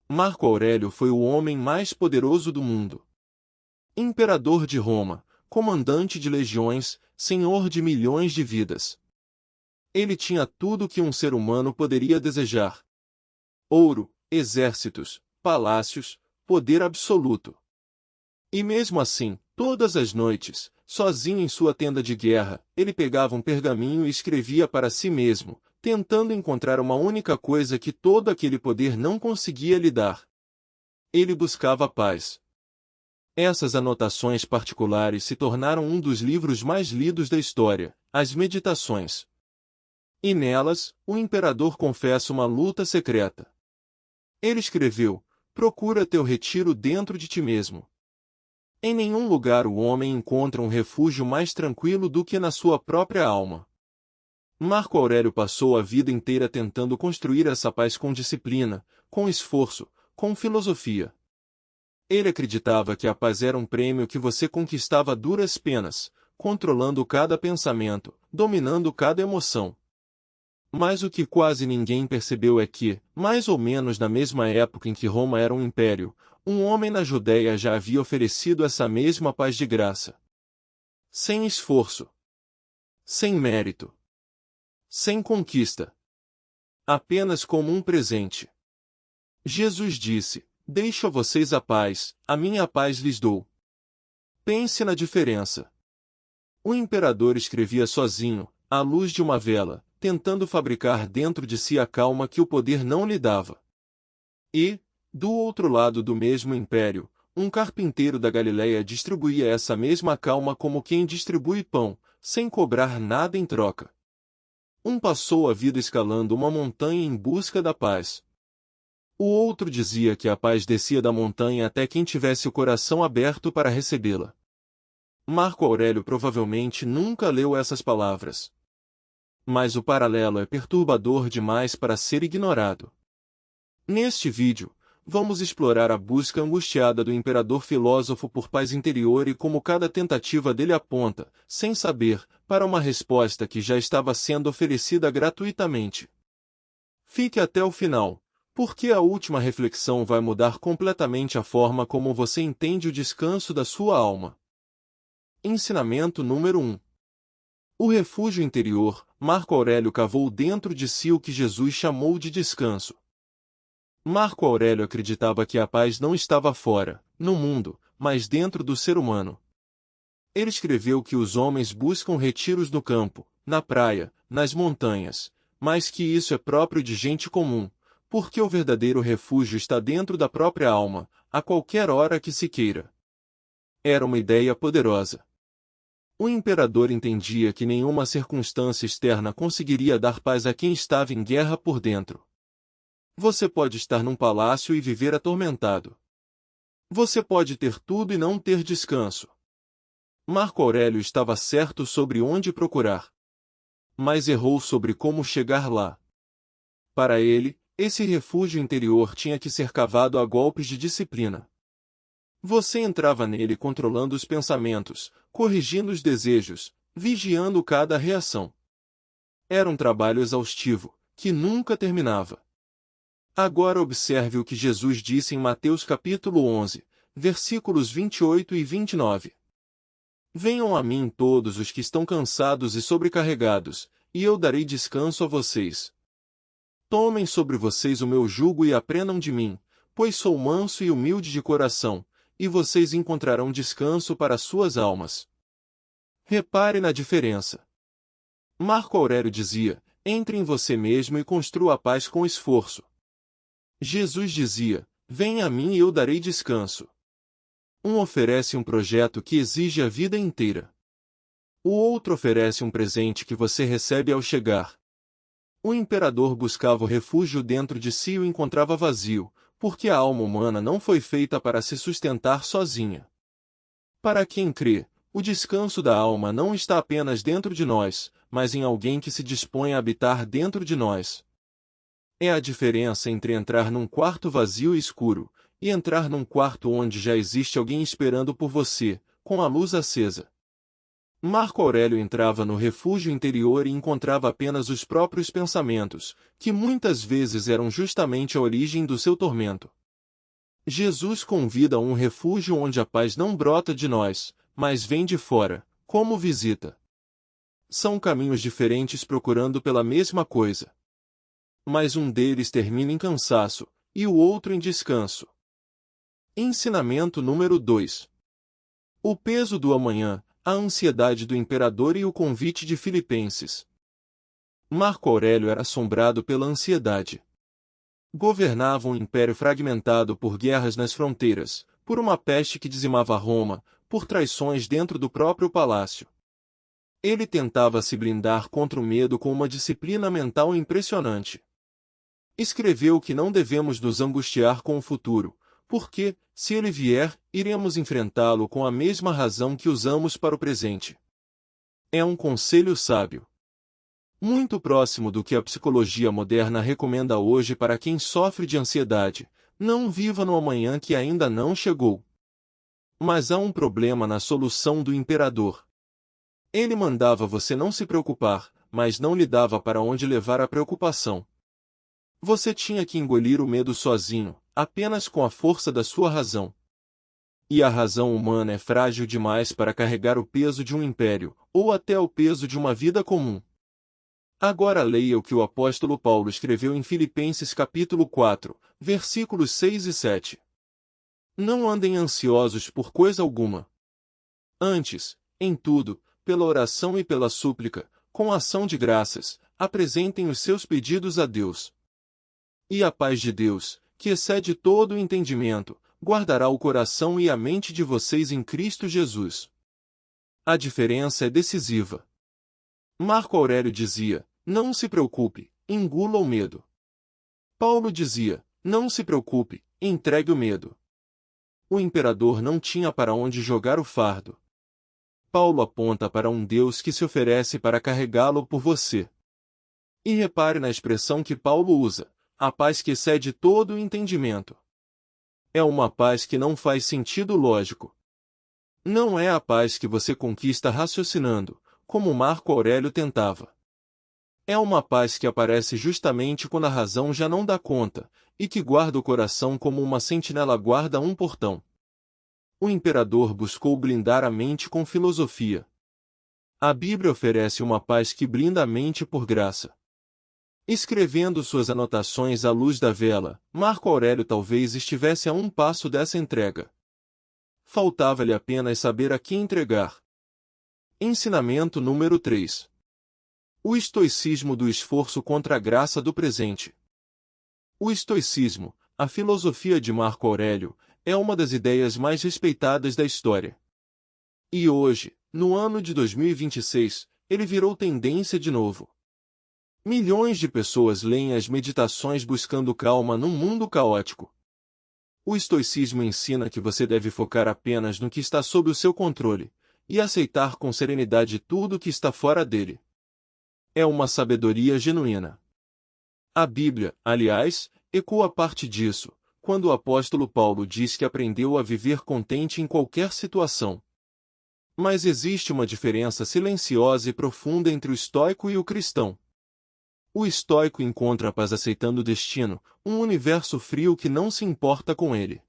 Marco Aurélio foi o homem mais poderoso do mundo. Imperador de Roma, comandante de legiões, senhor de milhões de vidas. Ele tinha tudo o que um ser humano poderia desejar: ouro, exércitos, palácios, poder absoluto. E mesmo assim, todas as noites, sozinho em sua tenda de guerra, ele pegava um pergaminho e escrevia para si mesmo, tentando encontrar uma única coisa que todo aquele poder não conseguia lhe dar. Ele buscava a paz. Essas anotações particulares se tornaram um dos livros mais lidos da história, as Meditações. E nelas, o imperador confessa uma luta secreta. Ele escreveu: procura teu retiro dentro de ti mesmo. Em nenhum lugar o homem encontra um refúgio mais tranquilo do que na sua própria alma. Marco Aurélio passou a vida inteira tentando construir essa paz com disciplina, com esforço, com filosofia. Ele acreditava que a paz era um prêmio que você conquistava a duras penas, controlando cada pensamento, dominando cada emoção. Mas o que quase ninguém percebeu é que, mais ou menos na mesma época em que Roma era um império, um homem na Judéia já havia oferecido essa mesma paz de graça. Sem esforço. Sem mérito. Sem conquista. Apenas como um presente. Jesus disse: deixo a vocês a paz, a minha paz lhes dou. Pense na diferença. O imperador escrevia sozinho, à luz de uma vela, tentando fabricar dentro de si a calma que o poder não lhe dava. E, do outro lado do mesmo império, um carpinteiro da Galileia distribuía essa mesma calma como quem distribui pão, sem cobrar nada em troca. Um passou a vida escalando uma montanha em busca da paz. O outro dizia que a paz descia da montanha até quem tivesse o coração aberto para recebê-la. Marco Aurélio provavelmente nunca leu essas palavras. Mas o paralelo é perturbador demais para ser ignorado. Neste vídeo, vamos explorar a busca angustiada do imperador filósofo por paz interior e como cada tentativa dele aponta, sem saber, para uma resposta que já estava sendo oferecida gratuitamente. Fique até o final, porque a última reflexão vai mudar completamente a forma como você entende o descanso da sua alma. Ensinamento número 1. O refúgio interior. Marco Aurélio cavou dentro de si o que Jesus chamou de descanso. Marco Aurélio acreditava que a paz não estava fora, no mundo, mas dentro do ser humano. Ele escreveu que os homens buscam retiros no campo, na praia, nas montanhas, mas que isso é próprio de gente comum, porque o verdadeiro refúgio está dentro da própria alma, a qualquer hora que se queira. Era uma ideia poderosa. O imperador entendia que nenhuma circunstância externa conseguiria dar paz a quem estava em guerra por dentro. Você pode estar num palácio e viver atormentado. Você pode ter tudo e não ter descanso. Marco Aurélio estava certo sobre onde procurar. Mas errou sobre como chegar lá. Para ele, esse refúgio interior tinha que ser cavado a golpes de disciplina. Você entrava nele controlando os pensamentos, corrigindo os desejos, vigiando cada reação. Era um trabalho exaustivo, que nunca terminava. Agora observe o que Jesus disse em Mateus capítulo 11, versículos 28 e 29. Venham a mim todos os que estão cansados e sobrecarregados, e eu darei descanso a vocês. Tomem sobre vocês o meu jugo e aprendam de mim, pois sou manso e humilde de coração, e vocês encontrarão descanso para suas almas. Repare na diferença. Marco Aurélio dizia: entre em você mesmo e construa a paz com esforço. Jesus dizia: venha a mim e eu darei descanso. Um oferece um projeto que exige a vida inteira. O outro oferece um presente que você recebe ao chegar. O imperador buscava o refúgio dentro de si e o encontrava vazio, porque a alma humana não foi feita para se sustentar sozinha. Para quem crê, o descanso da alma não está apenas dentro de nós, mas em alguém que se dispõe a habitar dentro de nós. É a diferença entre entrar num quarto vazio e escuro, e entrar num quarto onde já existe alguém esperando por você, com a luz acesa. Marco Aurélio entrava no refúgio interior e encontrava apenas os próprios pensamentos, que muitas vezes eram justamente a origem do seu tormento. Jesus convida a um refúgio onde a paz não brota de nós, mas vem de fora, como visita. São caminhos diferentes procurando pela mesma coisa. Mas um deles termina em cansaço, e o outro em descanso. Ensinamento número 2. O peso do amanhã, a ansiedade do imperador e o convite de Filipenses. Marco Aurélio era assombrado pela ansiedade. Governava um império fragmentado por guerras nas fronteiras, por uma peste que dizimava Roma, por traições dentro do próprio palácio. Ele tentava se blindar contra o medo com uma disciplina mental impressionante. Escreveu que não devemos nos angustiar com o futuro, porque, se ele vier, iremos enfrentá-lo com a mesma razão que usamos para o presente. É um conselho sábio. Muito próximo do que a psicologia moderna recomenda hoje para quem sofre de ansiedade: não viva no amanhã que ainda não chegou. Mas há um problema na solução do imperador. Ele mandava você não se preocupar, mas não lhe dava para onde levar a preocupação. Você tinha que engolir o medo sozinho, apenas com a força da sua razão. E a razão humana é frágil demais para carregar o peso de um império, ou até o peso de uma vida comum. Agora leia o que o apóstolo Paulo escreveu em Filipenses capítulo 4, versículos 6 e 7. Não andem ansiosos por coisa alguma. Antes, em tudo, pela oração e pela súplica, com ação de graças, apresentem os seus pedidos a Deus. E a paz de Deus, que excede todo o entendimento, guardará o coração e a mente de vocês em Cristo Jesus. A diferença é decisiva. Marco Aurélio dizia: não se preocupe, engula o medo. Paulo dizia: não se preocupe, entregue o medo. O imperador não tinha para onde jogar o fardo. Paulo aponta para um Deus que se oferece para carregá-lo por você. E repare na expressão que Paulo usa: a paz que excede todo o entendimento. É uma paz que não faz sentido lógico. Não é a paz que você conquista raciocinando, como Marco Aurélio tentava. É uma paz que aparece justamente quando a razão já não dá conta, e que guarda o coração como uma sentinela guarda um portão. O imperador buscou blindar a mente com filosofia. A Bíblia oferece uma paz que blinda a mente por graça. Escrevendo suas anotações à luz da vela, Marco Aurélio talvez estivesse a um passo dessa entrega. Faltava-lhe apenas saber a que entregar. Ensinamento número 3. O estoicismo do esforço contra a graça do presente. O estoicismo, a filosofia de Marco Aurélio, é uma das ideias mais respeitadas da história. E hoje, no ano de 2026, ele virou tendência de novo. Milhões de pessoas leem as meditações buscando calma num mundo caótico. O estoicismo ensina que você deve focar apenas no que está sob o seu controle, e aceitar com serenidade tudo que está fora dele. É uma sabedoria genuína. A Bíblia, aliás, ecoa parte disso, quando o apóstolo Paulo diz que aprendeu a viver contente em qualquer situação. Mas existe uma diferença silenciosa e profunda entre o estoico e o cristão. O estoico encontra a paz aceitando o destino, um universo frio que não se importa com ele.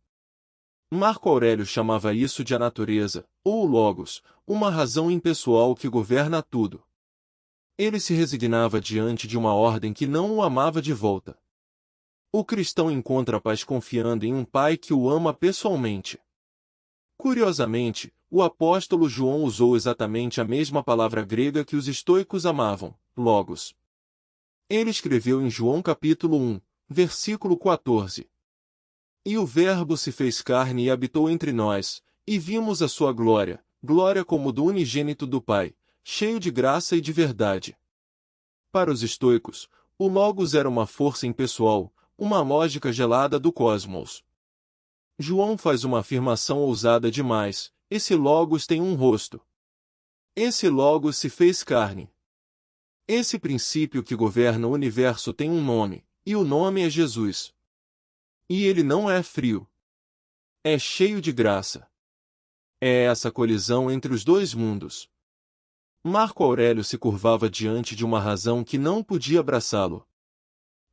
Marco Aurélio chamava isso de a natureza, ou o logos, uma razão impessoal que governa tudo. Ele se resignava diante de uma ordem que não o amava de volta. O cristão encontra a paz confiando em um Pai que o ama pessoalmente. Curiosamente, o apóstolo João usou exatamente a mesma palavra grega que os estoicos amavam, logos. Ele escreveu em João capítulo 1, versículo 14. E o Verbo se fez carne e habitou entre nós, e vimos a sua glória, glória como do unigênito do Pai, cheio de graça e de verdade. Para os estoicos, o logos era uma força impessoal, uma lógica gelada do cosmos. João faz uma afirmação ousada demais: esse logos tem um rosto. Esse logos se fez carne. Esse princípio que governa o universo tem um nome, e o nome é Jesus. E ele não é frio. É cheio de graça. É essa colisão entre os dois mundos. Marco Aurélio se curvava diante de uma razão que não podia abraçá-lo.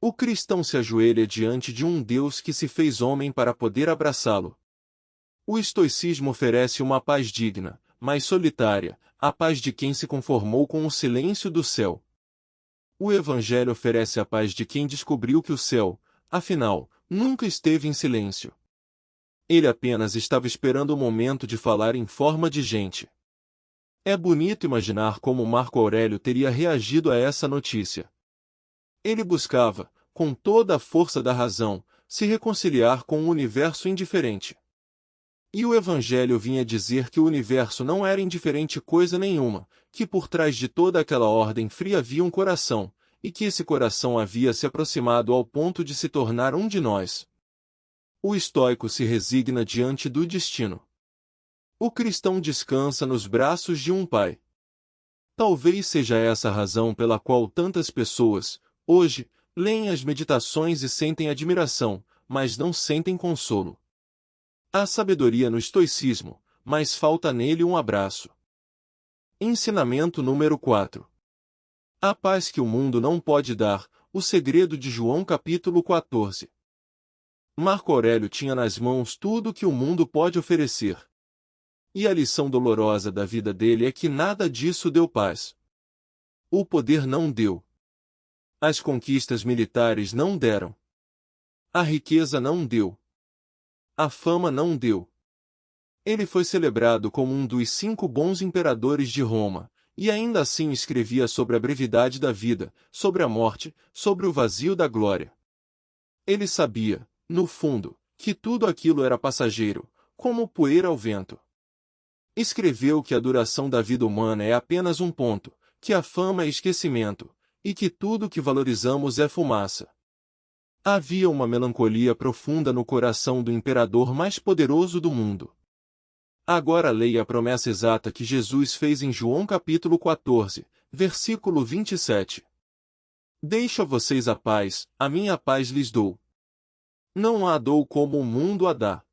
O cristão se ajoelha diante de um Deus que se fez homem para poder abraçá-lo. O estoicismo oferece uma paz digna, mas solitária, a paz de quem se conformou com o silêncio do céu. O Evangelho oferece a paz de quem descobriu que o céu, afinal, nunca esteve em silêncio. Ele apenas estava esperando o momento de falar em forma de gente. É bonito imaginar como Marco Aurélio teria reagido a essa notícia. Ele buscava, com toda a força da razão, se reconciliar com um universo indiferente. E o Evangelho vinha dizer que o universo não era indiferente coisa nenhuma, que por trás de toda aquela ordem fria havia um coração, e que esse coração havia se aproximado ao ponto de se tornar um de nós. O estoico se resigna diante do destino. O cristão descansa nos braços de um pai. Talvez seja essa a razão pela qual tantas pessoas, hoje, leem as meditações e sentem admiração, mas não sentem consolo. Há sabedoria no estoicismo, mas falta nele um abraço. Ensinamento número 4. A paz que o mundo não pode dar, o segredo de João capítulo 14. Marco Aurélio tinha nas mãos tudo o que o mundo pode oferecer. E a lição dolorosa da vida dele é que nada disso deu paz. O poder não deu. As conquistas militares não deram. A riqueza não deu. A fama não deu. Ele foi celebrado como um dos 5 bons imperadores de Roma, e ainda assim escrevia sobre a brevidade da vida, sobre a morte, sobre o vazio da glória. Ele sabia, no fundo, que tudo aquilo era passageiro, como poeira ao vento. Escreveu que a duração da vida humana é apenas um ponto, que a fama é esquecimento, e que tudo que valorizamos é fumaça. Havia uma melancolia profunda no coração do imperador mais poderoso do mundo. Agora leia a promessa exata que Jesus fez em João capítulo 14, versículo 27. Deixo a vocês a paz, a minha paz lhes dou. Não a dou como o mundo a dá.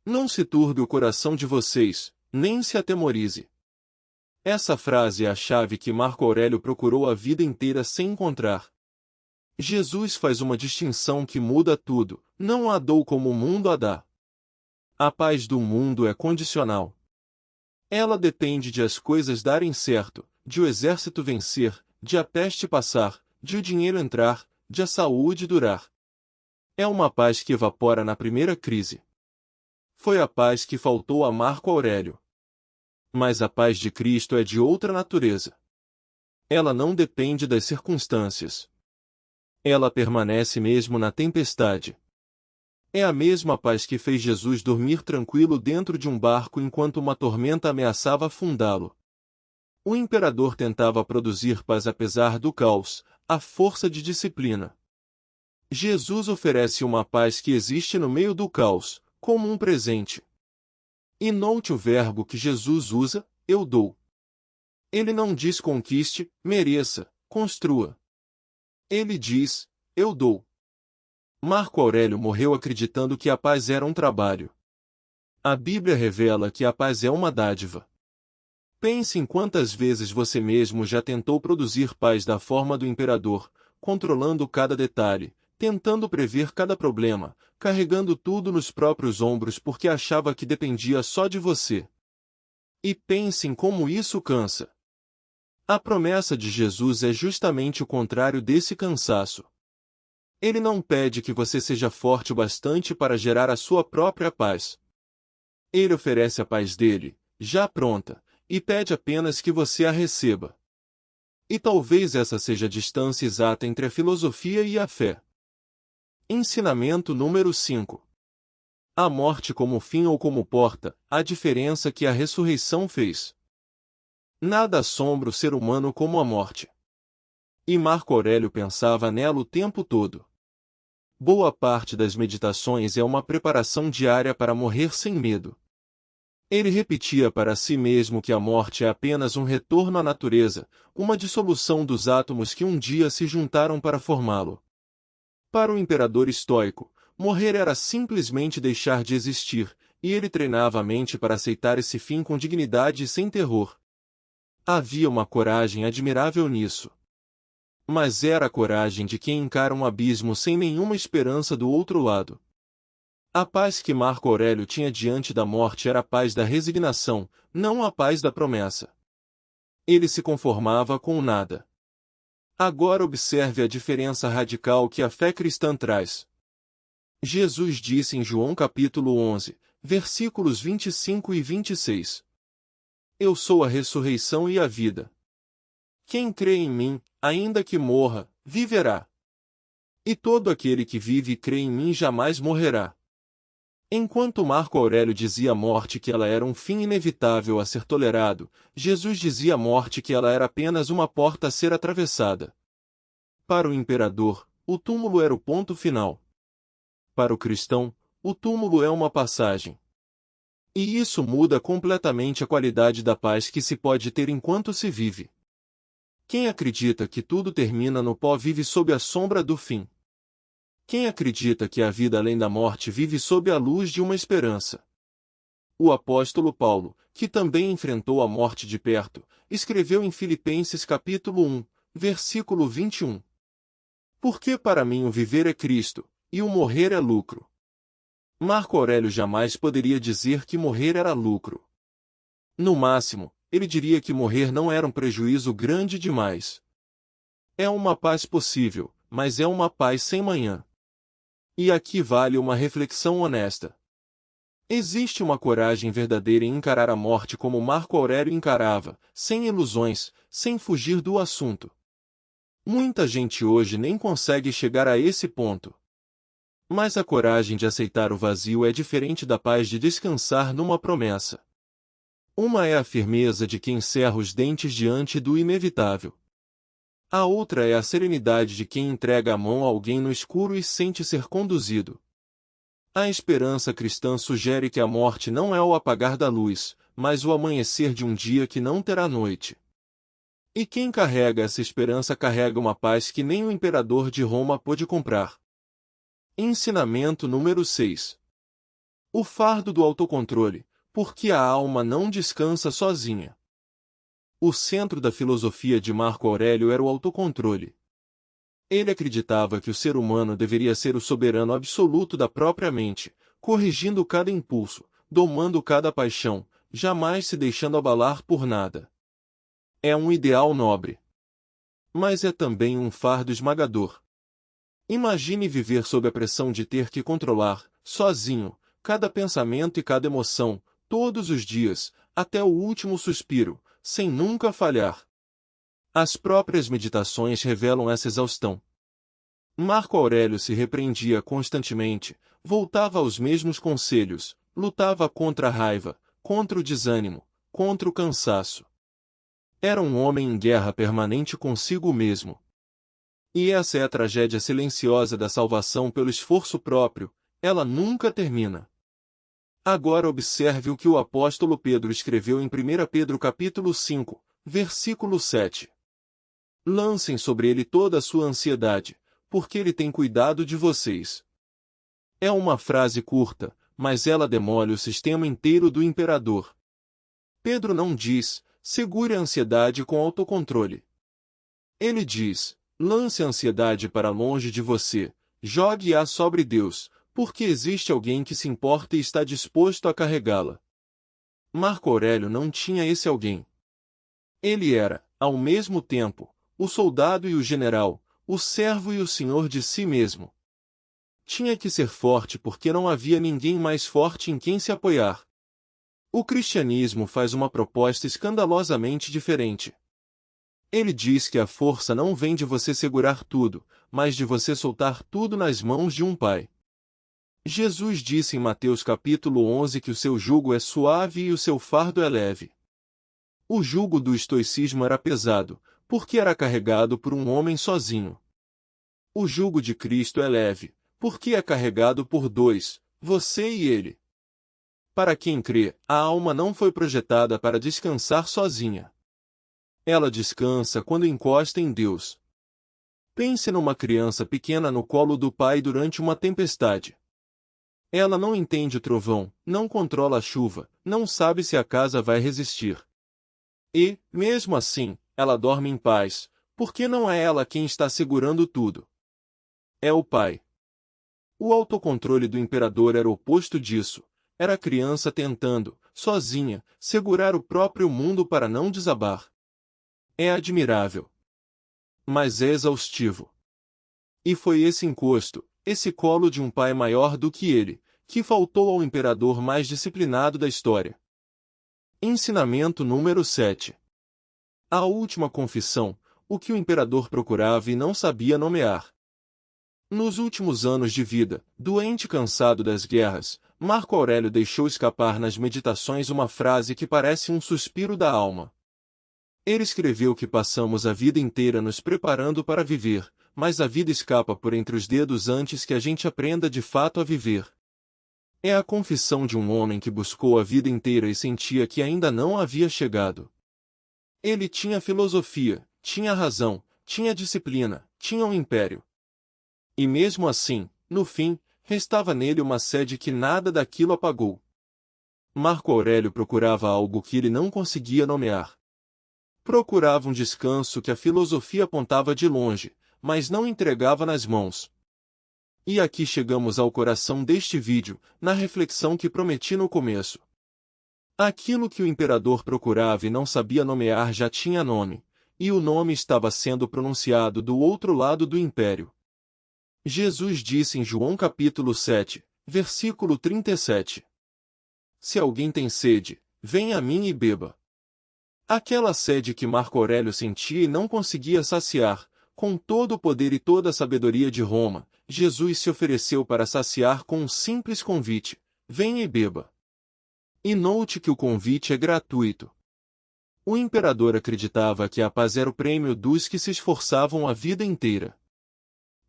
Não se turbe o coração de vocês, nem se atemorize. Essa frase é a chave que Marco Aurélio procurou a vida inteira sem encontrar. Jesus faz uma distinção que muda tudo, não a dou como o mundo a dá. A paz do mundo é condicional. Ela depende de as coisas darem certo, de o exército vencer, de a peste passar, de o dinheiro entrar, de a saúde durar. É uma paz que evapora na primeira crise. Foi a paz que faltou a Marco Aurélio. Mas a paz de Cristo é de outra natureza. Ela não depende das circunstâncias. Ela permanece mesmo na tempestade. É a mesma paz que fez Jesus dormir tranquilo dentro de um barco enquanto uma tormenta ameaçava afundá-lo. O imperador tentava produzir paz apesar do caos, a força de disciplina. Jesus oferece uma paz que existe no meio do caos, como um presente. E note o verbo que Jesus usa, eu dou. Ele não diz conquiste, mereça, construa. Ele diz, eu dou. Marco Aurélio morreu acreditando que a paz era um trabalho. A Bíblia revela que a paz é uma dádiva. Pense em quantas vezes você mesmo já tentou produzir paz da forma do imperador, controlando cada detalhe, tentando prever cada problema, carregando tudo nos próprios ombros porque achava que dependia só de você. E pense em como isso cansa. A promessa de Jesus é justamente o contrário desse cansaço. Ele não pede que você seja forte o bastante para gerar a sua própria paz. Ele oferece a paz dele, já pronta, e pede apenas que você a receba. E talvez essa seja a distância exata entre a filosofia e a fé. Ensinamento número 5. A morte como fim ou como porta, a diferença que a ressurreição fez. Nada assombra o ser humano como a morte. E Marco Aurélio pensava nela o tempo todo. Boa parte das meditações é uma preparação diária para morrer sem medo. Ele repetia para si mesmo que a morte é apenas um retorno à natureza, uma dissolução dos átomos que um dia se juntaram para formá-lo. Para o imperador estoico, morrer era simplesmente deixar de existir, e ele treinava a mente para aceitar esse fim com dignidade e sem terror. Havia uma coragem admirável nisso. Mas era a coragem de quem encara um abismo sem nenhuma esperança do outro lado. A paz que Marco Aurélio tinha diante da morte era a paz da resignação, não a paz da promessa. Ele se conformava com o nada. Agora observe a diferença radical que a fé cristã traz. Jesus disse em João capítulo 11, versículos 25 e 26. Eu sou a ressurreição e a vida. Quem crê em mim, ainda que morra, viverá. E todo aquele que vive e crê em mim jamais morrerá. Enquanto Marco Aurélio dizia à morte que ela era um fim inevitável a ser tolerado, Jesus dizia à morte que ela era apenas uma porta a ser atravessada. Para o imperador, o túmulo era o ponto final. Para o cristão, o túmulo é uma passagem. E isso muda completamente a qualidade da paz que se pode ter enquanto se vive. Quem acredita que tudo termina no pó vive sob a sombra do fim. Quem acredita que a vida além da morte vive sob a luz de uma esperança? O apóstolo Paulo, que também enfrentou a morte de perto, escreveu em Filipenses capítulo 1, versículo 21. Porque para mim o viver é Cristo, e o morrer é lucro. Marco Aurélio jamais poderia dizer que morrer era lucro. No máximo, ele diria que morrer não era um prejuízo grande demais. É uma paz possível, mas é uma paz sem manhã. E aqui vale uma reflexão honesta. Existe uma coragem verdadeira em encarar a morte como Marco Aurélio encarava, sem ilusões, sem fugir do assunto. Muita gente hoje nem consegue chegar a esse ponto. Mas a coragem de aceitar o vazio é diferente da paz de descansar numa promessa. Uma é a firmeza de quem cerra os dentes diante do inevitável. A outra é a serenidade de quem entrega a mão a alguém no escuro e sente ser conduzido. A esperança cristã sugere que a morte não é o apagar da luz, mas o amanhecer de um dia que não terá noite. E quem carrega essa esperança carrega uma paz que nem o imperador de Roma pôde comprar. Ensinamento número 6. O fardo do autocontrole, porque a alma não descansa sozinha. O centro da filosofia de Marco Aurélio era o autocontrole. Ele acreditava que o ser humano deveria ser o soberano absoluto da própria mente, corrigindo cada impulso, domando cada paixão, jamais se deixando abalar por nada. É um ideal nobre. Mas é também um fardo esmagador. Imagine viver sob a pressão de ter que controlar, sozinho, cada pensamento e cada emoção, todos os dias, até o último suspiro, sem nunca falhar. As próprias meditações revelam essa exaustão. Marco Aurélio se repreendia constantemente, voltava aos mesmos conselhos, lutava contra a raiva, contra o desânimo, contra o cansaço. Era um homem em guerra permanente consigo mesmo. E essa é a tragédia silenciosa da salvação pelo esforço próprio, ela nunca termina. Agora observe o que o apóstolo Pedro escreveu em 1 Pedro capítulo 5, versículo 7. Lancem sobre ele toda a sua ansiedade, porque ele tem cuidado de vocês. É uma frase curta, mas ela demole o sistema inteiro do imperador. Pedro não diz, segure a ansiedade com autocontrole. Ele diz, lance a ansiedade para longe de você, jogue-a sobre Deus, porque existe alguém que se importa e está disposto a carregá-la. Marco Aurélio não tinha esse alguém. Ele era, ao mesmo tempo, o soldado e o general, o servo e o senhor de si mesmo. Tinha que ser forte porque não havia ninguém mais forte em quem se apoiar. O cristianismo faz uma proposta escandalosamente diferente. Ele diz que a força não vem de você segurar tudo, mas de você soltar tudo nas mãos de um pai. Jesus disse em Mateus capítulo 11 que o seu jugo é suave e o seu fardo é leve. O jugo do estoicismo era pesado, porque era carregado por um homem sozinho. O jugo de Cristo é leve, porque é carregado por dois, você e ele. Para quem crê, a alma não foi projetada para descansar sozinha. Ela descansa quando encosta em Deus. Pense numa criança pequena no colo do pai durante uma tempestade. Ela não entende o trovão, não controla a chuva, não sabe se a casa vai resistir. E, mesmo assim, ela dorme em paz, Porque não é ela quem está segurando tudo. É o pai. O autocontrole do imperador era o oposto disso. Era a criança tentando, sozinha, segurar o próprio mundo para não desabar. É admirável. Mas é exaustivo. E foi esse encosto, esse colo de um pai maior do que ele, que faltou ao imperador mais disciplinado da história. Ensinamento número 7. A última confissão, o que o imperador procurava e não sabia nomear. Nos últimos anos de vida, doente e cansado das guerras, Marco Aurélio deixou escapar nas meditações uma frase que parece um suspiro da alma. Ele escreveu que passamos a vida inteira nos preparando para viver, mas a vida escapa por entre os dedos antes que a gente aprenda de fato a viver. É a confissão de um homem que buscou a vida inteira e sentia que ainda não havia chegado. Ele tinha filosofia, tinha razão, tinha disciplina, tinha um império. E mesmo assim, no fim, restava nele uma sede que nada daquilo apagou. Marco Aurélio procurava algo que ele não conseguia nomear. Procurava um descanso que a filosofia apontava de longe, mas não entregava nas mãos. E aqui chegamos ao coração deste vídeo, na reflexão que prometi no começo. Aquilo que o imperador procurava e não sabia nomear já tinha nome, e o nome estava sendo pronunciado do outro lado do império. Jesus disse em João capítulo 7, versículo 37. Se alguém tem sede, venha a mim e beba. Aquela sede que Marco Aurélio sentia e não conseguia saciar, com todo o poder e toda a sabedoria de Roma, Jesus se ofereceu para saciar com um simples convite: venha e beba. E note que o convite é gratuito. O imperador acreditava que a paz era o prêmio dos que se esforçavam a vida inteira.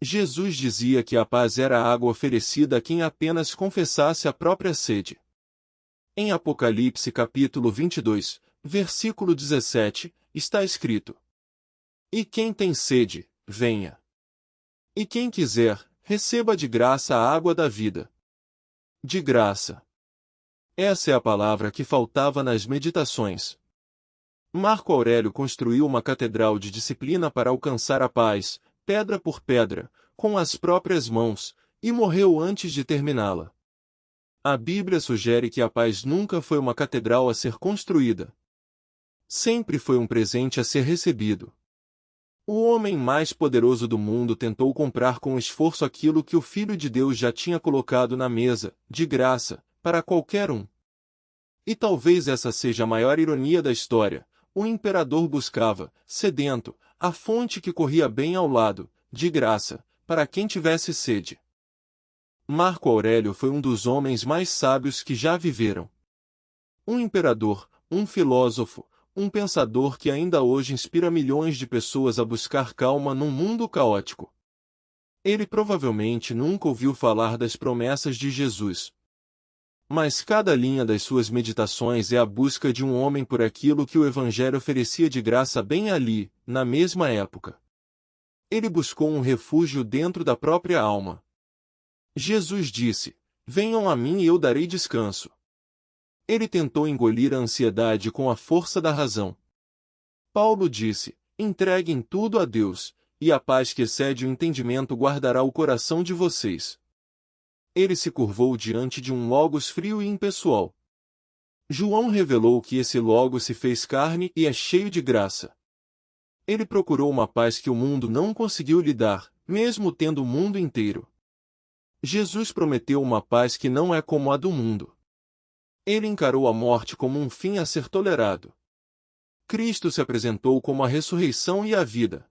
Jesus dizia que a paz era a água oferecida a quem apenas confessasse a própria sede. Em Apocalipse capítulo 22, versículo 17, está escrito: E quem tem sede, venha. E quem quiser, receba de graça a água da vida. De graça. Essa é a palavra que faltava nas meditações. Marco Aurélio construiu uma catedral de disciplina para alcançar a paz, pedra por pedra, com as próprias mãos, e morreu antes de terminá-la. A Bíblia sugere que a paz nunca foi uma catedral a ser construída. Sempre foi um presente a ser recebido. O homem mais poderoso do mundo tentou comprar com esforço aquilo que o Filho de Deus já tinha colocado na mesa, de graça, para qualquer um. E talvez essa seja a maior ironia da história: o imperador buscava, sedento, a fonte que corria bem ao lado, de graça, para quem tivesse sede. Marco Aurélio foi um dos homens mais sábios que já viveram. Um imperador, um filósofo, um pensador que ainda hoje inspira milhões de pessoas a buscar calma num mundo caótico. Ele provavelmente nunca ouviu falar das promessas de Jesus. Mas cada linha das suas meditações é a busca de um homem por aquilo que o Evangelho oferecia de graça bem ali, na mesma época. Ele buscou um refúgio dentro da própria alma. Jesus disse: venham a mim e eu darei descanso. Ele tentou engolir a ansiedade com a força da razão. Paulo disse: entreguem tudo a Deus, e a paz que excede o entendimento guardará o coração de vocês. Ele se curvou diante de um Logos frio e impessoal. João revelou que esse Logos se fez carne e é cheio de graça. Ele procurou uma paz que o mundo não conseguiu lhe dar, mesmo tendo o mundo inteiro. Jesus prometeu uma paz que não é como a do mundo. Ele encarou a morte como um fim a ser tolerado. Cristo se apresentou como a ressurreição e a vida.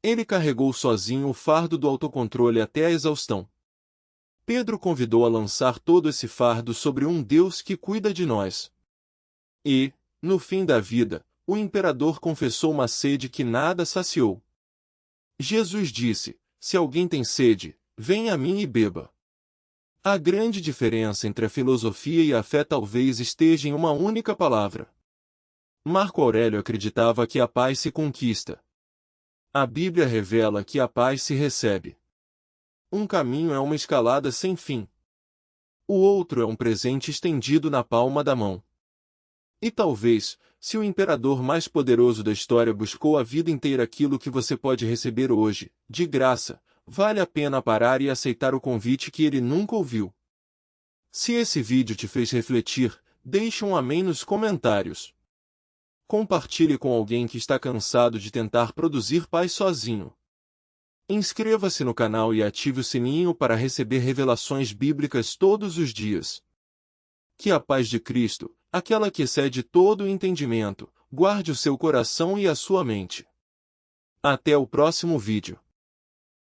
Ele carregou sozinho o fardo do autocontrole até a exaustão. Pedro convidou a lançar todo esse fardo sobre um Deus que cuida de nós. E, no fim da vida, o imperador confessou uma sede que nada saciou. Jesus disse: se alguém tem sede, venha a mim e beba. A grande diferença entre a filosofia e a fé talvez esteja em uma única palavra. Marco Aurélio acreditava que a paz se conquista. A Bíblia revela que a paz se recebe. Um caminho é uma escalada sem fim. O outro é um presente estendido na palma da mão. E talvez, se o imperador mais poderoso da história buscou a vida inteira aquilo que você pode receber hoje, de graça, vale a pena parar e aceitar o convite que ele nunca ouviu. Se esse vídeo te fez refletir, deixe um amém nos comentários. Compartilhe com alguém que está cansado de tentar produzir paz sozinho. Inscreva-se no canal e ative o sininho para receber revelações bíblicas todos os dias. Que a paz de Cristo, aquela que excede todo o entendimento, guarde o seu coração e a sua mente. Até o próximo vídeo.